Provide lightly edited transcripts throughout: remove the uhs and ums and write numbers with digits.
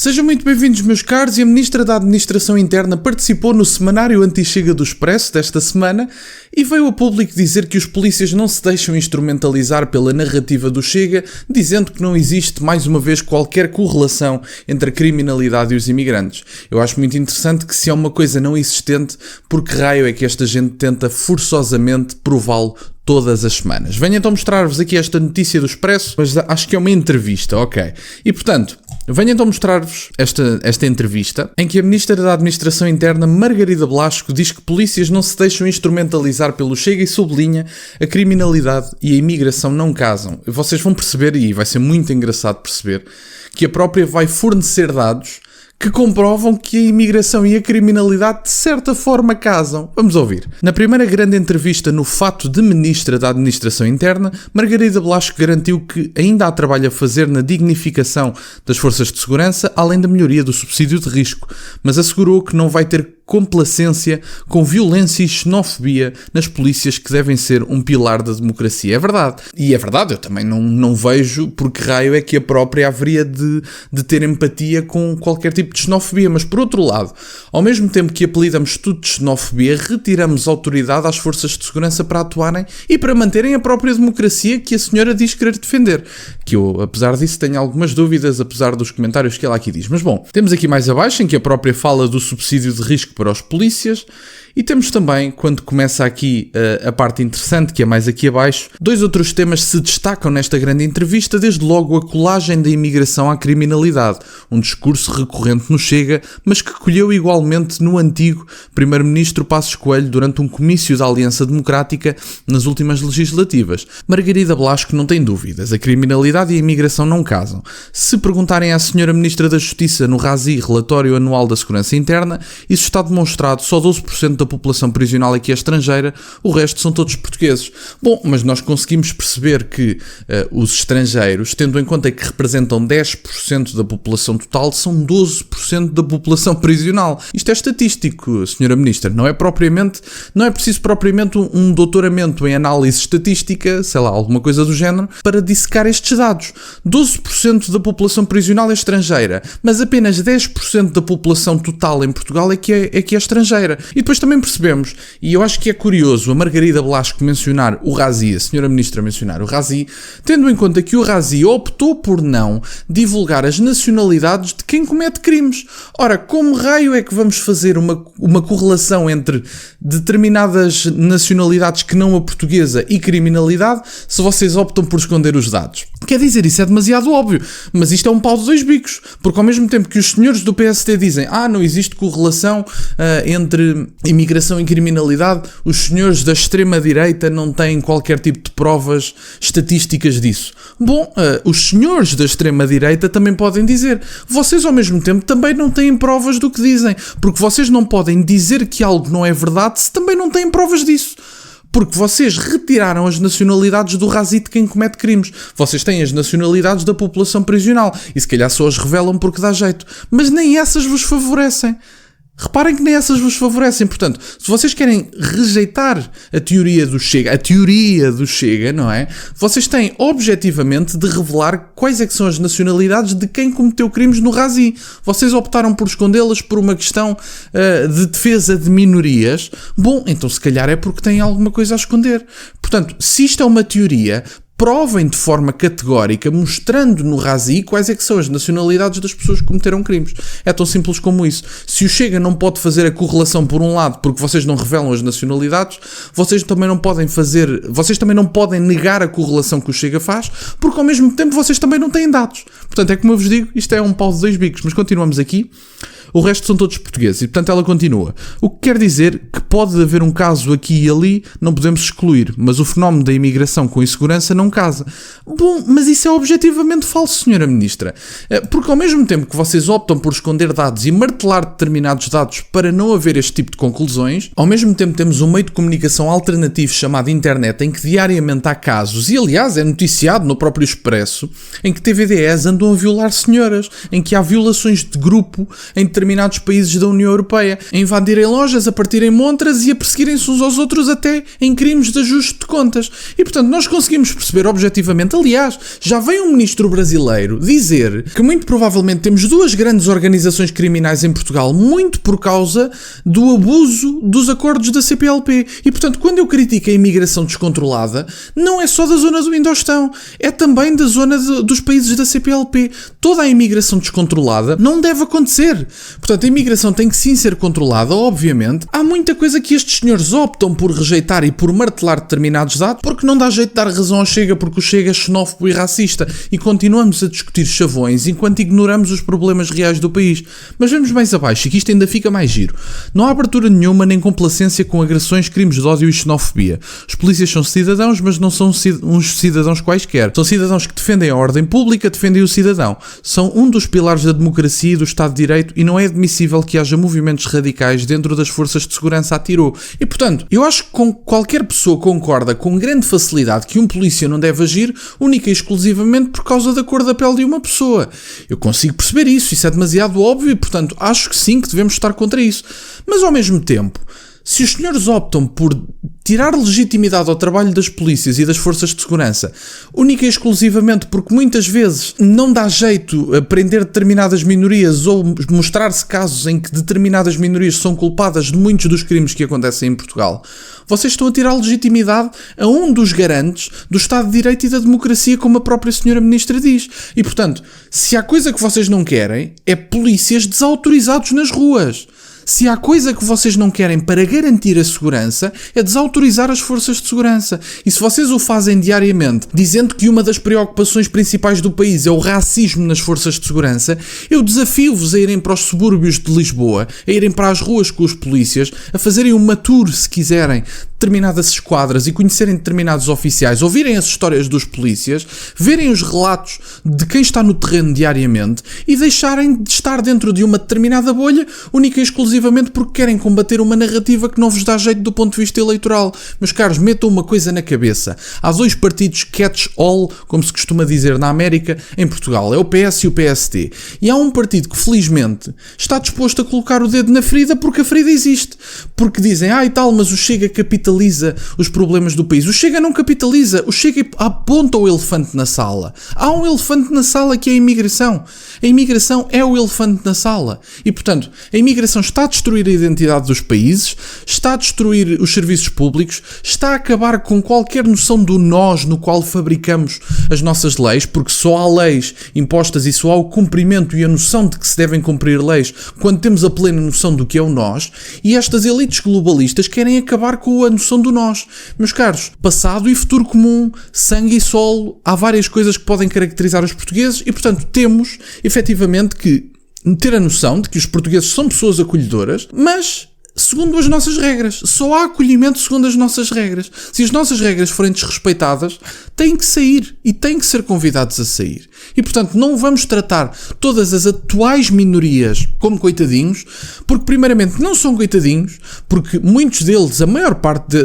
Sejam muito bem-vindos, meus caros, e a Ministra da Administração Interna participou no semanário Anti-Chega do Expresso desta semana e veio a público dizer que os polícias não se deixam instrumentalizar pela narrativa do Chega, dizendo que não existe, mais uma vez, qualquer correlação entre a criminalidade e os imigrantes. Eu acho muito interessante que, se é uma coisa não existente, por que raio é que esta gente tenta forçosamente prová-lo todas as semanas? Venho então mostrar-vos aqui esta notícia do Expresso, mas acho que é uma entrevista, ok? E portanto, venho então mostrar-vos esta entrevista em que a Ministra da Administração Interna, Margarida Blasco, diz que polícias não se deixam instrumentalizar pelo Chega e sublinha: a criminalidade e a imigração não casam. Vocês vão perceber, e vai ser muito engraçado perceber, que a própria vai fornecer dados que comprovam que a imigração e a criminalidade de certa forma casam. Vamos ouvir. Na primeira grande entrevista no fato de Ministra da Administração Interna, Margarida Blasco garantiu que ainda há trabalho a fazer na dignificação das forças de segurança, além da melhoria do subsídio de risco, mas assegurou que não vai ter complacência com violência e xenofobia nas polícias, que devem ser um pilar da democracia. É verdade. E é verdade, eu também não vejo por que raio é que a própria haveria de ter empatia com qualquer tipo de xenofobia. Mas, por outro lado, ao mesmo tempo que apelidamos tudo de xenofobia, retiramos autoridade às forças de segurança para atuarem e para manterem a própria democracia que a senhora diz querer defender. Que eu, apesar disso, tenho algumas dúvidas, apesar dos comentários que ela aqui diz. Mas, bom, temos aqui mais abaixo, em que a própria fala do subsídio de risco para os polícias, e temos também, quando começa aqui a parte interessante, que é mais aqui abaixo, dois outros temas se destacam nesta grande entrevista, desde logo a colagem da imigração à criminalidade, um discurso recorrente no Chega, mas que colheu igualmente no antigo Primeiro-Ministro Passos Coelho durante um comício da Aliança Democrática nas últimas legislativas. Margarida Blasco não tem dúvidas, a criminalidade e a imigração não casam. Se perguntarem à senhora Ministra da Justiça no RASI, Relatório Anual da Segurança Interna, isso está demonstrado: só 12% da população prisional aqui é estrangeira, o resto são todos portugueses. Bom, mas nós conseguimos perceber que os estrangeiros, tendo em conta que representam 10% da população total, são 12% da população prisional. Isto é estatístico, senhora Ministra, não é preciso propriamente um doutoramento em análise estatística, sei lá, alguma coisa do género, para dissecar estes dados. 12% da população prisional é estrangeira, mas apenas 10% da população total em Portugal é que é estrangeira. E depois também percebemos, e eu acho que é curioso a Margarida Blasco mencionar o RASI, a senhora Ministra mencionar o RASI, tendo em conta que o RASI optou por não divulgar as nacionalidades de quem comete crimes. Ora, como raio é que vamos fazer uma correlação entre determinadas nacionalidades que não a portuguesa e criminalidade, se vocês optam por esconder os dados? Quer dizer, isso é demasiado óbvio, mas isto é um pau de dois bicos, porque ao mesmo tempo que os senhores do PSD dizem não existe correlação entre imigração e criminalidade, os senhores da extrema-direita não têm qualquer tipo de provas estatísticas disso. Bom, os senhores da extrema-direita também podem dizer. Vocês, ao mesmo tempo, também não têm provas do que dizem, porque vocês não podem dizer que algo não é verdade se também não têm provas disso. Porque vocês retiraram as nacionalidades do RASI de quem comete crimes. Vocês têm as nacionalidades da população prisional e se calhar só as revelam porque dá jeito. Mas nem essas vos favorecem. Reparem que nem essas vos favorecem. Portanto, se vocês querem rejeitar a teoria do Chega, não é? Vocês têm objetivamente de revelar quais é que são as nacionalidades de quem cometeu crimes no RASI. Vocês optaram por escondê-las por uma questão de defesa de minorias. Bom, então se calhar é porque têm alguma coisa a esconder. Portanto, se isto é uma teoria, provem de forma categórica, mostrando no RASI quais é que são as nacionalidades das pessoas que cometeram crimes. É tão simples como isso. Se o Chega não pode fazer a correlação por um lado porque vocês não revelam as nacionalidades, vocês também não podem negar a correlação que o Chega faz, porque ao mesmo tempo vocês também não têm dados. Portanto, é como eu vos digo, isto é um pau de dois bicos, mas continuamos aqui. O resto são todos portugueses e, portanto, ela continua. O que quer dizer que pode haver um caso aqui e ali, não podemos excluir, mas o fenómeno da imigração com insegurança não casa. Bom, mas isso é objetivamente falso, senhora Ministra. Porque ao mesmo tempo que vocês optam por esconder dados e martelar determinados dados para não haver este tipo de conclusões, ao mesmo tempo temos um meio de comunicação alternativo chamado internet, em que diariamente há casos, e aliás é noticiado no próprio Expresso, em que TVDEs andam a violar senhoras, em que há violações de grupo em determinados países da União Europeia, a invadirem lojas, a partirem montras e a perseguirem-se uns aos outros até em crimes de ajuste de contas. E portanto nós conseguimos perceber objetivamente, aliás, já veio um ministro brasileiro dizer que muito provavelmente temos duas grandes organizações criminais em Portugal, muito por causa do abuso dos acordos da CPLP. E portanto quando eu critico a imigração descontrolada, não é só da zona do Indostão, é também da zona dos países da CPLP. Toda a imigração descontrolada não deve acontecer. Portanto, a imigração tem que sim ser controlada, obviamente. Há muita coisa que estes senhores optam por rejeitar e por martelar determinados dados, porque não dá jeito de dar razão ao Chega, porque o Chega é xenófobo e racista, e continuamos a discutir chavões enquanto ignoramos os problemas reais do país. Mas vamos mais abaixo, que isto ainda fica mais giro. Não há abertura nenhuma nem complacência com agressões, crimes de ódio e xenofobia. Os polícias são cidadãos, mas não são uns cidadãos quaisquer. São cidadãos que defendem a ordem pública, defendem o cidadão. São um dos pilares da democracia e do Estado de Direito e não é admissível que haja movimentos radicais dentro das forças de segurança, atirou. E portanto, eu acho que qualquer pessoa concorda com grande facilidade que um polícia não deve agir única e exclusivamente por causa da cor da pele de uma pessoa. Eu consigo perceber isso é demasiado óbvio e portanto acho que sim, que devemos estar contra isso. Mas ao mesmo tempo, se os senhores optam por tirar legitimidade ao trabalho das polícias e das forças de segurança, única e exclusivamente porque muitas vezes não dá jeito a prender determinadas minorias ou mostrar-se casos em que determinadas minorias são culpadas de muitos dos crimes que acontecem em Portugal, vocês estão a tirar legitimidade a um dos garantes do Estado de Direito e da democracia, como a própria senhora Ministra diz. E portanto, se há coisa que vocês não querem, é polícias desautorizados nas ruas. Se há coisa que vocês não querem para garantir a segurança, é desautorizar as forças de segurança. E se vocês o fazem diariamente, dizendo que uma das preocupações principais do país é o racismo nas forças de segurança, eu desafio-vos a irem para os subúrbios de Lisboa, a irem para as ruas com os polícias, a fazerem uma tour, se quiserem, determinadas esquadras e conhecerem determinados oficiais, ouvirem as histórias dos polícias, verem os relatos de quem está no terreno diariamente e deixarem de estar dentro de uma determinada bolha, única e exclusivamente porque querem combater uma narrativa que não vos dá jeito do ponto de vista eleitoral. Meus caros, metam uma coisa na cabeça. Há dois partidos catch-all, como se costuma dizer na América, em Portugal. É o PS e o PST. E há um partido que, felizmente, está disposto a colocar o dedo na ferida porque a ferida existe. Porque dizem, e tal, mas o Chega capitaliza os problemas do país. O Chega não capitaliza, o Chega aponta o elefante na sala. Há um elefante na sala que é a imigração. A imigração é o elefante na sala. E, portanto, a imigração está a destruir a identidade dos países, está a destruir os serviços públicos, está a acabar com qualquer noção do nós no qual fabricamos as nossas leis, porque só há leis impostas e só há o cumprimento e a noção de que se devem cumprir leis quando temos a plena noção do que é o nós, e estas elites globalistas querem acabar com a noção do nós. Meus caros, passado e futuro comum, sangue e solo, há várias coisas que podem caracterizar os portugueses e, portanto, temos, efetivamente, que ter a noção de que os portugueses são pessoas acolhedoras, mas segundo as nossas regras. Só há acolhimento segundo as nossas regras. Se as nossas regras forem desrespeitadas, têm que sair e têm que ser convidados a sair. E, portanto, não vamos tratar todas as atuais minorias como coitadinhos, porque, primeiramente, não são coitadinhos, porque muitos deles, a maior parte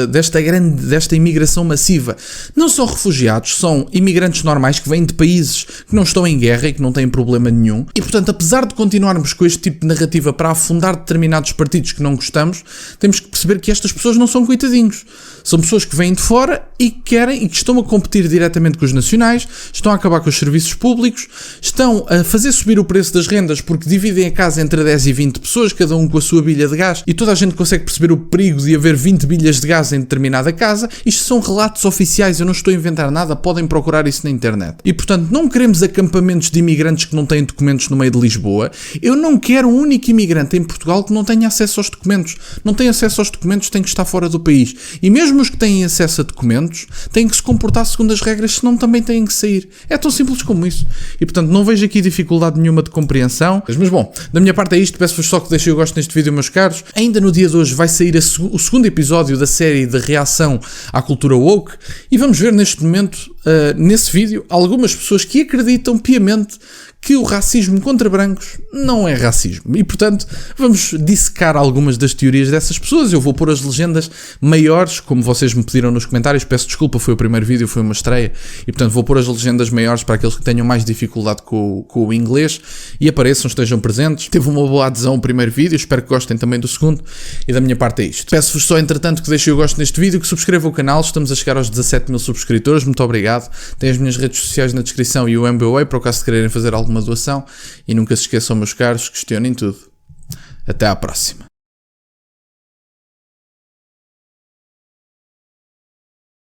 desta imigração massiva, não são refugiados, são imigrantes normais que vêm de países que não estão em guerra e que não têm problema nenhum. E, portanto, apesar de continuarmos com este tipo de narrativa para afundar determinados partidos que não gostamos, temos que perceber que estas pessoas não são coitadinhos. São pessoas que vêm de fora e que querem e que estão a competir diretamente com os nacionais, estão a acabar com os serviços públicos, estão a fazer subir o preço das rendas porque dividem a casa entre 10 e 20 pessoas, cada um com a sua bilha de gás, e toda a gente consegue perceber o perigo de haver 20 bilhas de gás em determinada casa. Isto são relatos oficiais, eu não estou a inventar nada, podem procurar isso na internet. E, portanto, não queremos acampamentos de imigrantes que não têm documentos no meio de Lisboa. Eu não quero um único imigrante em Portugal que não tenha acesso aos documentos. Não tem acesso aos documentos, tem que estar fora do país. E mesmo os que têm acesso a documentos têm que se comportar segundo as regras, senão também têm que sair. É tão simples como isso. E, portanto, não vejo aqui dificuldade nenhuma de compreensão. Mas bom, da minha parte é isto. Peço-vos só que deixem o gosto neste vídeo, meus caros. Ainda no dia de hoje vai sair o segundo episódio da série de reação à cultura woke e vamos ver neste momento nesse vídeo algumas pessoas que acreditam piamente que o racismo contra brancos não é racismo. E, portanto, vamos dissecar algumas das teorias dessas pessoas. Eu vou pôr as legendas maiores, como vocês me pediram nos comentários. Peço desculpa, foi o primeiro vídeo, foi uma estreia. E, portanto, vou pôr as legendas maiores para aqueles que tenham mais dificuldade com o inglês. E apareçam, estejam presentes. Teve uma boa adesão o primeiro vídeo. Espero que gostem também do segundo. E da minha parte é isto. Peço-vos só, entretanto, que deixem o gosto neste vídeo, que subscrevam o canal. Estamos a chegar aos 17 mil subscritores. Muito obrigado. Tem as minhas redes sociais na descrição e o MBWay, para o caso de quererem fazer alguma doação. E nunca se esqueçam, meus caros, questionem tudo. Até à próxima.